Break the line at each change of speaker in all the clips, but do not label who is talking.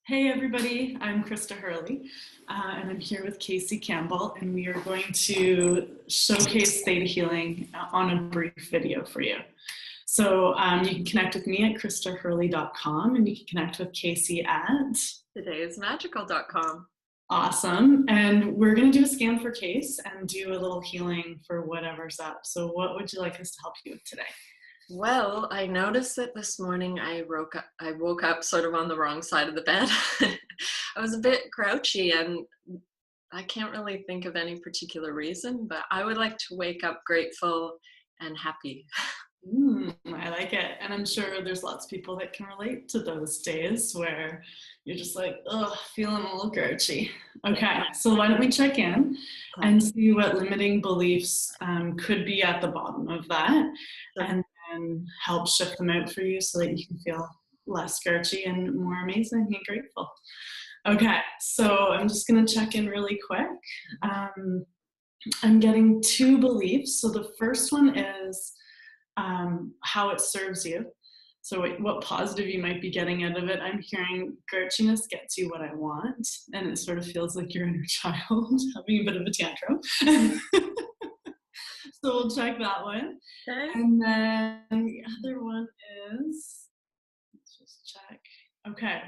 Hey everybody, I'm Krista Hurley, and I'm here with Casey Campbell, and we are going to showcase theta healing on a brief video for you. So you can connect with me at kristahurley.com, and you can connect with Casey at
todayismagical.com.
Awesome. And we're going to do a scan for Case and do a little healing for whatever's up. So what would you like us to help you with today?
Well, I noticed that this morning I woke up sort of on the wrong side of the bed. I was a bit grouchy, and I can't really think of any particular reason, but I would like to wake up grateful and happy.
I like it. And I'm sure there's lots of people that can relate to those days where you're just like, oh, feeling a little grouchy. Okay, so why don't we check in and see what limiting beliefs could be at the bottom of that, and then help shift them out for you so that you can feel less grouchy and more amazing and grateful. Okay, so I'm just going to check in really quick. I'm getting two beliefs. So the first one is how it serves you. So what positive you might be getting out of it. I'm hearing grouchiness gets you what I want, and it sort of feels like your inner child having a bit of a tantrum. So we'll check that one.
Okay.
And then the other one is, let's just check. Okay.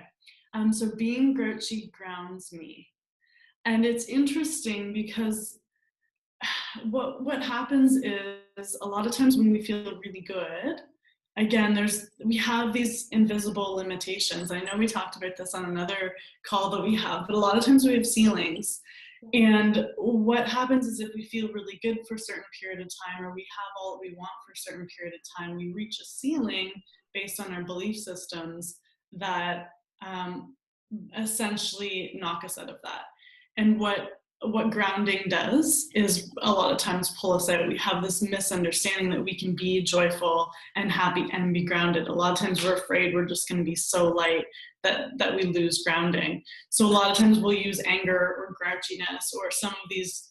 So being grouchy grounds me. And it's interesting because what happens is a lot of times when we feel really good, again, we have these invisible limitations. I know we talked about this on another call that we have, but a lot of times we have ceilings. And what happens is if we feel really good for a certain period of time, or we have all that we want for a certain period of time, we reach a ceiling based on our belief systems that essentially knock us out of that. And what grounding does is a lot of times pull us out. We have this misunderstanding that we can be joyful and happy and be grounded. A lot of times we're afraid we're just going to be so light that we lose grounding. So a lot of times we'll use anger or grouchiness or some of these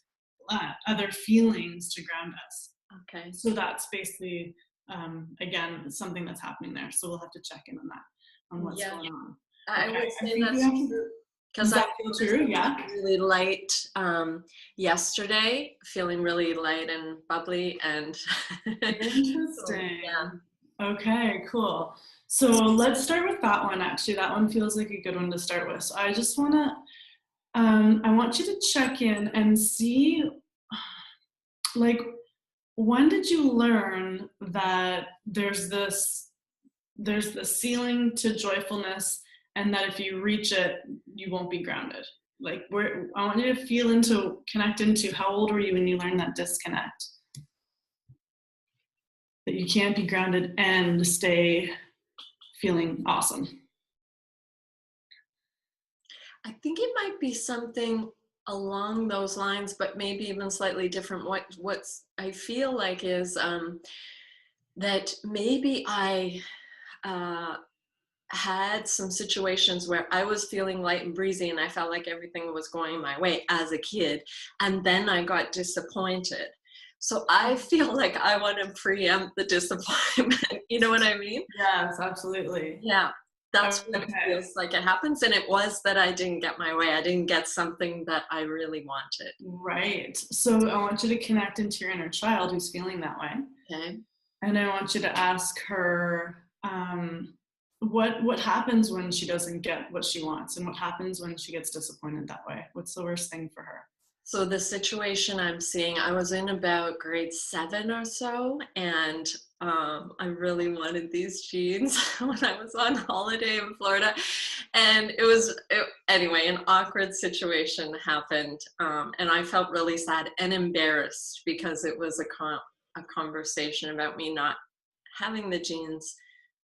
other feelings to ground us.
Okay.
So that's basically, again, something that's happening there. So we'll have to check in on that, on what's going on.
I would say that's true. Because I feel
true, yeah.
Really light yesterday, feeling really light and bubbly, and
interesting.
So, yeah.
Okay, cool. So let's start with that one. Actually, that one feels like a good one to start with. So I just want to, I want you to check in and see, like, when did you learn that there's this ceiling to joyfulness, and that if you reach it, you won't be grounded? Like, I want you to connect into how old were you when you learned that disconnect? That you can't be grounded and stay feeling awesome.
I think it might be something along those lines, but maybe even slightly different. What's I feel like is that maybe I had some situations where I was feeling light and breezy and I felt like everything was going my way as a kid, and then I got disappointed. So I feel like I want to preempt the disappointment. You know what I mean?
Yes, absolutely.
Yeah, that's what it feels like it happens. And it was that I didn't get my way. I didn't get something that I really wanted.
Right. So I want you to connect into your inner child who's feeling that way.
Okay.
And I want you to ask her, what happens when she doesn't get what she wants, and what happens when she gets disappointed that way? What's the worst thing for her?
So the situation I'm seeing, I was in about grade 7 or so, and I really wanted these jeans when I was on holiday in Florida. And anyway, an awkward situation happened, and I felt really sad and embarrassed because it was a conversation about me not having the jeans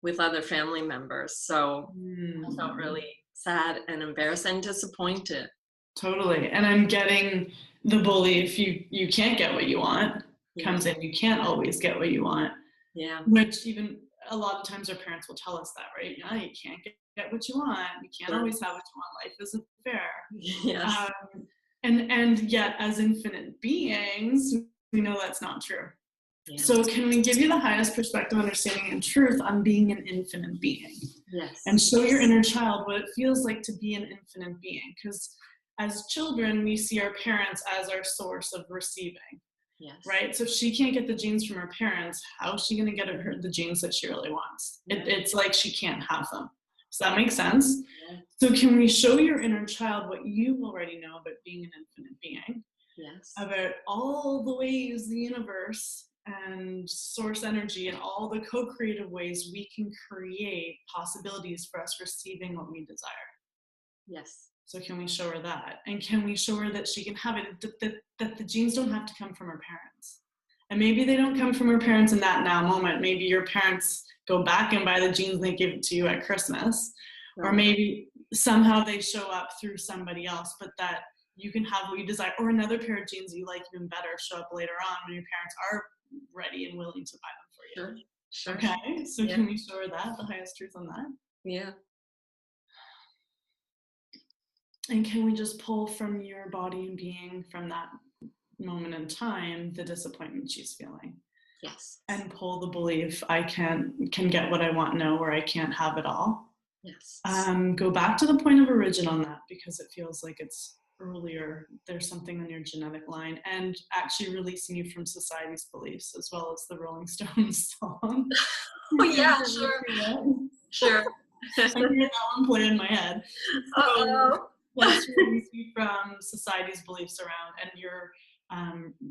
with other family members. So I felt really sad and embarrassed and disappointed.
Totally. And I'm getting the belief you can't get what you want comes in. You can't always get what you want.
Yeah.
Which even a lot of times our parents will tell us that, right? You can't get what you want. You can't always have what you want. Life isn't fair.
Yes.
And yet, as infinite beings, we know that's not true. Yeah. So can we give you the highest perspective, understanding, and truth on being an infinite being? and
Yes.
show your inner child what it feels like to be an infinite being. Because as children, we see our parents as our source of receiving,
Yes.
right? So if she can't get the genes from her parents, how is she going to get the genes that she really wants? It's like she can't have them. Does that make sense?
Yeah.
So can we show your inner child what you already know about being an infinite being?
Yes.
About all the ways the universe and source energy and all the co-creative ways we can create possibilities for us receiving what we desire.
Yes.
So can we show her that? And can we show her that she can have it, that the genes don't have to come from her parents? And maybe they don't come from her parents in that now moment. Maybe your parents go back and buy the genes and they give it to you at Christmas.
Right.
Or maybe somehow they show up through somebody else, but that you can have what you desire. Or another pair of genes that you like even better show up later on when your parents are ready and willing to buy them for you.
Sure.
Okay, so
Yeah.
can we show her that, the highest truth on that?
Yeah.
And can we just pull from your body and being from that moment in time the disappointment she's feeling?
Yes.
And pull the belief I can get what I want now, or I can't have it all.
Yes.
Go back to the point of origin on that, because it feels like it's earlier. There's something on your genetic line, and actually releasing you from society's beliefs, as well as the Rolling Stones song.
Oh yeah, sure. Sure.
I hear that one play in my head. So let's release you from society's beliefs around and your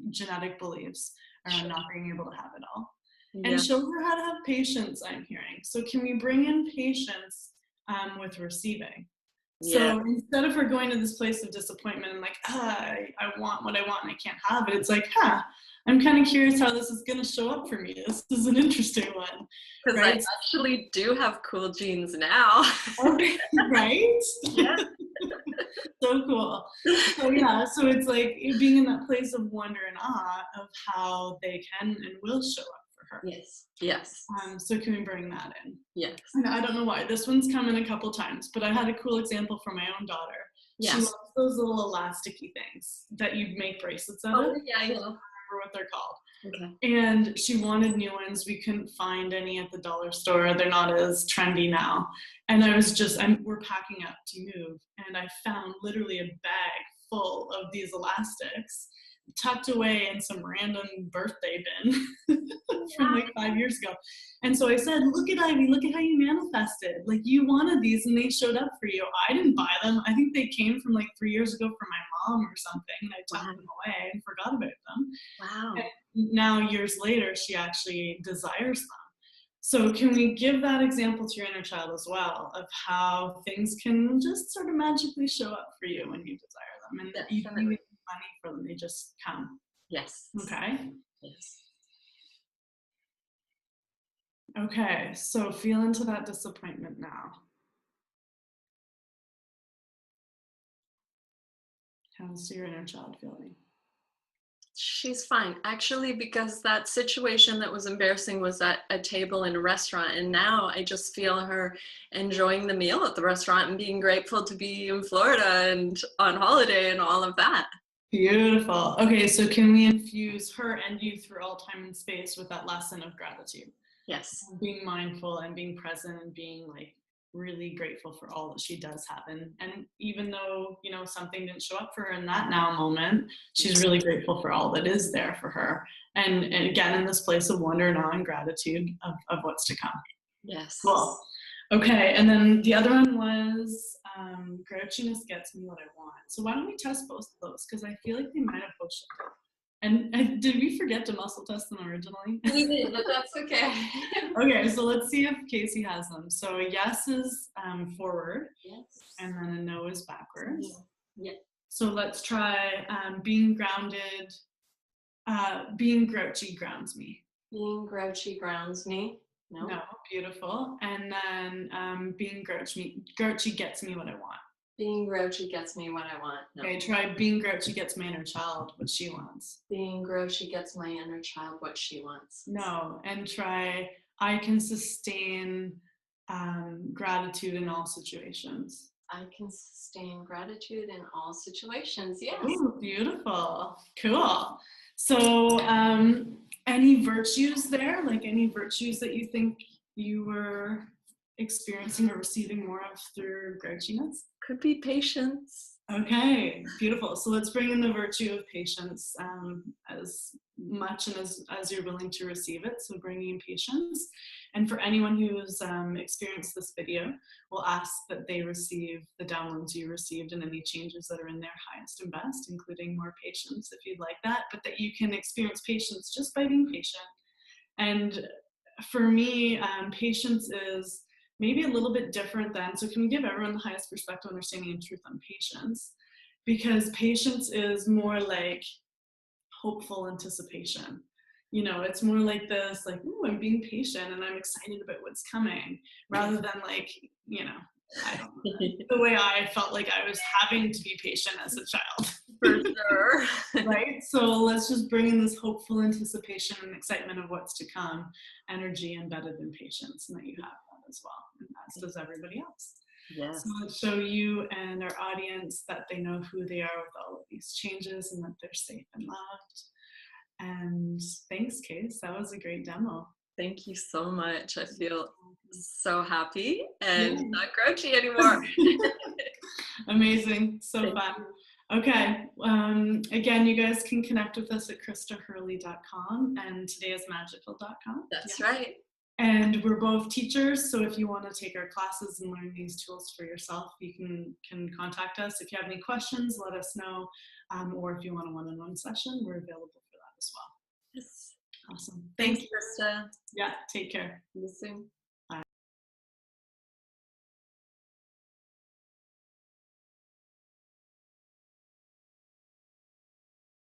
genetic beliefs around not being able to have it all.
Yeah.
And show her how to have patience, I'm hearing. So can we bring in patience with receiving?
Yeah.
So instead of her going to this place of disappointment and like, I want what I want and I can't have it, it's like, I'm kind of curious how this is going to show up for me. This is an interesting one.
Because
right?
I actually do have cool genes now.
Okay, right?
Yeah.
So cool. So yeah, so it's like being in that place of wonder and awe of how they can and will show up for her.
Yes. Yes.
So can we bring that in?
Yes.
And I don't know why. This one's come in a couple times, but I had a cool example from my own daughter.
Yes.
She loves those little elasticy things that you make bracelets out of.
Yeah, I know.
I don't remember what they're called.
Okay.
And she wanted new ones. We couldn't find any at the dollar store. They're not as trendy now. And I was we're packing up to move. And I found literally a bag full of these elastics tucked away in some random birthday bin from like 5 years ago. And so I said, look at Ivy, look at how you manifested. Like you wanted these and they showed up for you. I didn't buy them. I think they came from like 3 years ago from my mom or something. And I tucked them away and forgot about them.
Wow.
And now years later, she actually desires them. So can we give that example to your inner child as well of how things can just sort of magically show up for you when you desire them, and that you don't even need money for them, they just come?
Yes.
Okay.
Yes.
Okay, so feel into that disappointment now. How's your inner child feeling?
She's fine, actually, because that situation that was embarrassing was at a table in a restaurant, and now I just feel her enjoying the meal at the restaurant and being grateful to be in Florida and on holiday and all of that.
Beautiful. Okay, so can we infuse her and you through all time and space with that lesson of gratitude?
Yes.
Being mindful and being present and being like really grateful for all that she does have. And even though, something didn't show up for her in that now moment, she's really grateful for all that is there for her. And again, in this place of wonder and awe and gratitude of what's to come.
Yes.
Cool. Okay, and then the other one was grouchiness gets me what I want. So why don't we test both of those? Because I feel like they might have both shifted. And did we forget to muscle test them originally?
We did, but that's okay.
Okay, so let's see if Casey has them. So a yes is forward.
Yes.
And then a no is backwards.
Yeah.
So let's try being grounded. Being grouchy grounds me.
Being grouchy grounds me.
No, beautiful. And then being grouchy gets me what I want.
Being grouchy gets me what I want. No.
Okay, try being grouchy gets my inner child what she wants.
Being grouchy gets my inner child what she wants.
No, and try I can sustain gratitude in all situations.
I can sustain gratitude in all situations. Yes.
Ooh, beautiful. Cool. So any virtues there, like any virtues that you think you were experiencing or receiving more of through grouchiness?
Could be patience.
Okay, beautiful. So let's bring in the virtue of patience as much and as you're willing to receive it. So bringing in patience. And for anyone who's experienced this video, we'll ask that they receive the downloads you received and any changes that are in their highest and best, including more patience if you'd like that, but that you can experience patience just by being patient. And for me, patience is maybe a little bit different than, so can we give everyone the highest perspective, understanding, and truth on patience? Because patience is more like hopeful anticipation. You know, it's more like this, like, ooh, I'm being patient and I'm excited about what's coming, rather than like, you know, I don't know, the way I felt like I was having to be patient as a child.
For sure.
Right? So let's just bring in this hopeful anticipation and excitement of what's to come, energy embedded in patience, and that you have that as well, and as does everybody else.
Yes.
So let's show you and our audience that they know who they are with all of these changes and that they're safe and loved. And thanks, Case. That was a great demo.
Thank you so much. I feel so happy and
Yeah.
not grouchy anymore.
Amazing. So
Thank
fun.
you.
Okay. Again, you guys can connect with us at KristaHurley.com and todayismagical.com.
That's
Yeah.
right.
And we're both teachers, so if you want to take our classes and learn these tools for yourself, you can contact us. If you have any questions, let us know. Or if you want a one-on-one session, we're available for that as well.
Yes.
Awesome.
Thanks,
Thank you.
Krista.
Yeah, take care.
See you soon.